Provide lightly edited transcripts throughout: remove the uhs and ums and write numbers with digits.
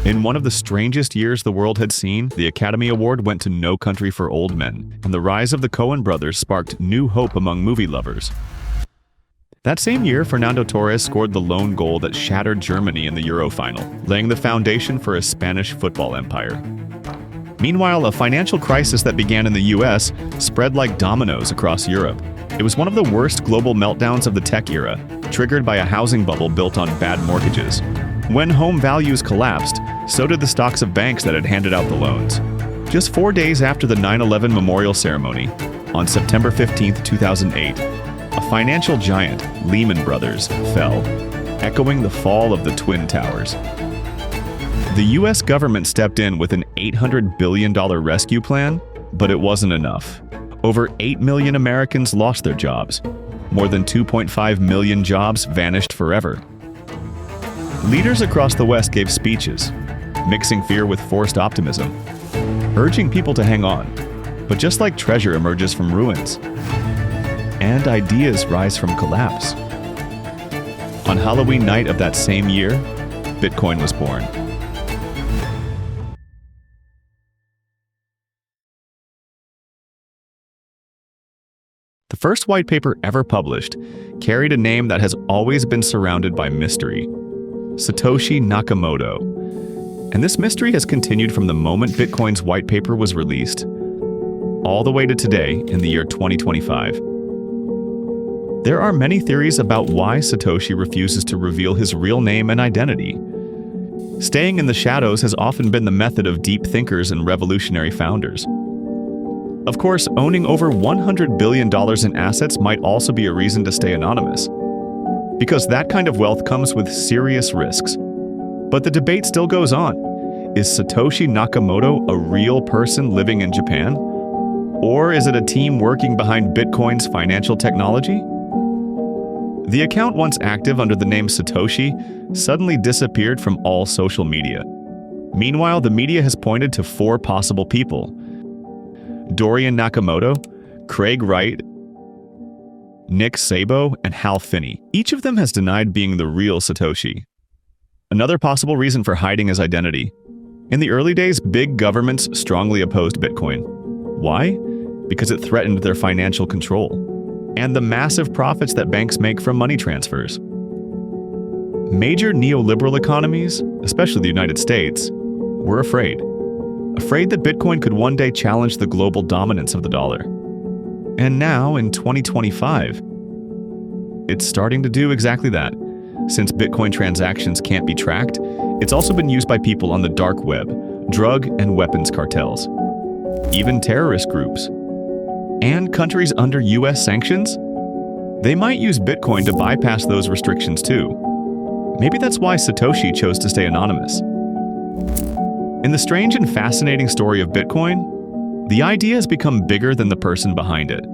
In one of the strangest years the world had seen, the Academy Award went to No Country for Old Men, and the rise of the Coen brothers sparked new hope among movie lovers. That same year, Fernando Torres scored the lone goal that shattered Germany in the Euro final, laying the foundation for a Spanish football empire. Meanwhile, a financial crisis that began in the US spread like dominoes across Europe. It was one of the worst global meltdowns of the tech era, triggered by a housing bubble built on bad mortgages. When home values collapsed, so did the stocks of banks that had handed out the loans. Just 4 days after the 9/11 memorial ceremony, on September 15, 2008, a financial giant, Lehman Brothers, fell, echoing the fall of the Twin Towers. The US government stepped in with an $800 billion rescue plan, but it wasn't enough. Over 8 million Americans lost their jobs. More than 2.5 million jobs vanished forever. Leaders across the West gave speeches, mixing fear with forced optimism, urging people to hang on. But just like treasure emerges from ruins, and ideas rise from collapse. On Halloween night of that same year, Bitcoin was born. The first white paper ever published carried a name that has always been surrounded by mystery: Satoshi Nakamoto. And this mystery has continued from the moment Bitcoin's white paper was released, all the way to today in the year 2025. There are many theories about why Satoshi refuses to reveal his real name and identity. Staying in the shadows has often been the method of deep thinkers and revolutionary founders. Of course, owning over $100 billion in assets might also be a reason to stay anonymous, because that kind of wealth comes with serious risks. But the debate still goes on. Is Satoshi Nakamoto a real person living in Japan? Or is it a team working behind Bitcoin's financial technology? The account once active under the name Satoshi suddenly disappeared from all social media. Meanwhile, the media has pointed to 4 possible people: Dorian Nakamoto, Craig Wright, Nick Szabo, and Hal Finney. Each of them has denied being the real Satoshi. Another possible reason for hiding his identity: in the early days, big governments strongly opposed Bitcoin. Why? Because it threatened their financial control and the massive profits that banks make from money transfers. Major neoliberal economies, especially the United States, were afraid that Bitcoin could one day challenge the global dominance of the dollar. And now, in 2025, it's starting to do exactly that. Since Bitcoin transactions can't be tracked, it's also been used by people on the dark web, drug and weapons cartels, even terrorist groups, and countries under US sanctions. They might use Bitcoin to bypass those restrictions too. Maybe that's why Satoshi chose to stay anonymous. In the strange and fascinating story of Bitcoin, the idea has become bigger than the person behind it.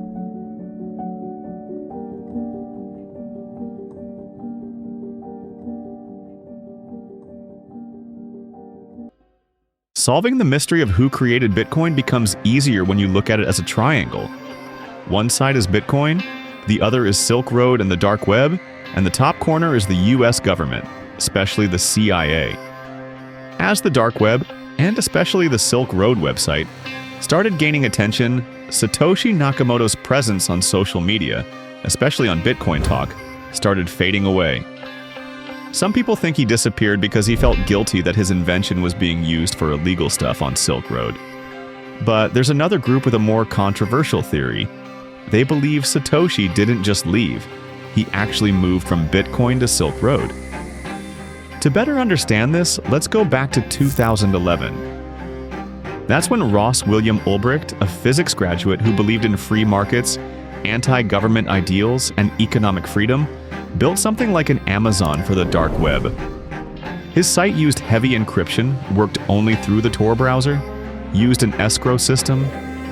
Solving the mystery of who created Bitcoin becomes easier when you look at it as a triangle. One side is Bitcoin, the other is Silk Road and the dark web, and the top corner is the US government, especially the CIA. As the dark web, and especially the Silk Road website, started gaining attention, Satoshi Nakamoto's presence on social media, especially on Bitcoin Talk, started fading away. Some people think he disappeared because he felt guilty that his invention was being used for illegal stuff on Silk Road. But there's another group with a more controversial theory. They believe Satoshi didn't just leave, he actually moved from Bitcoin to Silk Road. To better understand this, let's go back to 2011. That's when Ross William Ulbricht, a physics graduate who believed in free markets, anti-government ideals, and economic freedom, built something like an Amazon for the dark web. His site used heavy encryption, worked only through the Tor browser, used an escrow system,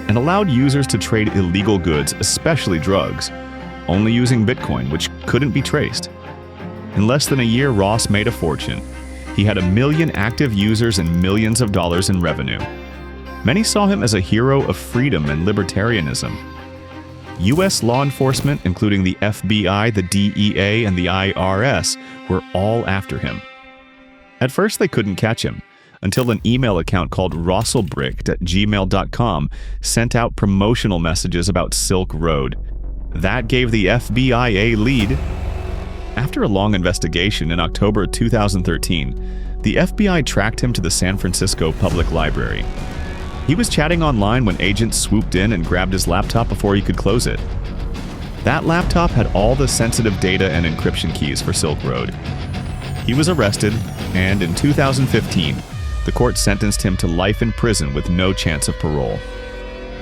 and allowed users to trade illegal goods, especially drugs, only using Bitcoin, which couldn't be traced. In less than a year, Ross made a fortune. He had 1 million active users and millions of dollars in revenue. Many saw him as a hero of freedom and libertarianism. US law enforcement, including the FBI, the DEA, and the IRS, were all after him. At first, they couldn't catch him, until an email account called rosselbricht@gmail.com sent out promotional messages about Silk Road. That gave the FBI a lead. After a long investigation in October 2013, the FBI tracked him to the San Francisco Public Library. He was chatting online when agents swooped in and grabbed his laptop before he could close it. That laptop had all the sensitive data and encryption keys for Silk Road. He was arrested, and in 2015, the court sentenced him to life in prison with no chance of parole.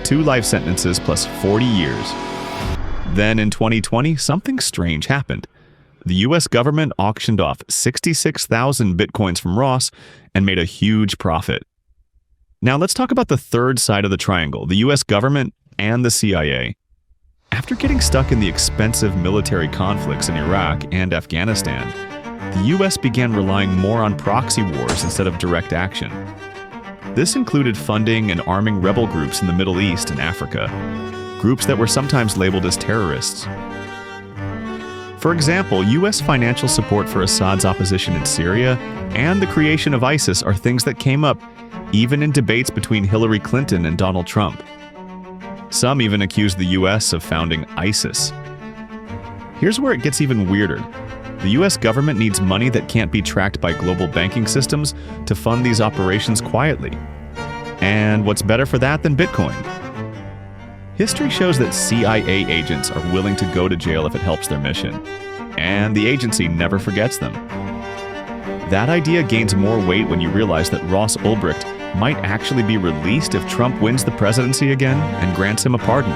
2 life sentences plus 40 years. Then in 2020, something strange happened. The US government auctioned off 66,000 bitcoins from Ross and made a huge profit. Now let's talk about the third side of the triangle, the US government and the CIA. After getting stuck in the expensive military conflicts in Iraq and Afghanistan, the US began relying more on proxy wars instead of direct action. This included funding and arming rebel groups in the Middle East and Africa, groups that were sometimes labeled as terrorists. For example, US financial support for Assad's opposition in Syria and the creation of ISIS are things that came up even in debates between Hillary Clinton and Donald Trump. Some even accused the US of founding ISIS. Here's where it gets even weirder. The US government needs money that can't be tracked by global banking systems to fund these operations quietly. And what's better for that than Bitcoin? History shows that CIA agents are willing to go to jail if it helps their mission, and the agency never forgets them. That idea gains more weight when you realize that Ross Ulbricht might actually be released if Trump wins the presidency again and grants him a pardon.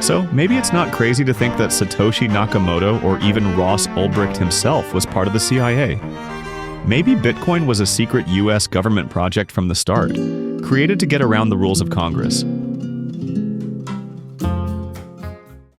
So maybe it's not crazy to think that Satoshi Nakamoto or even Ross Ulbricht himself was part of the CIA. Maybe Bitcoin was a secret US government project from the start, created to get around the rules of Congress.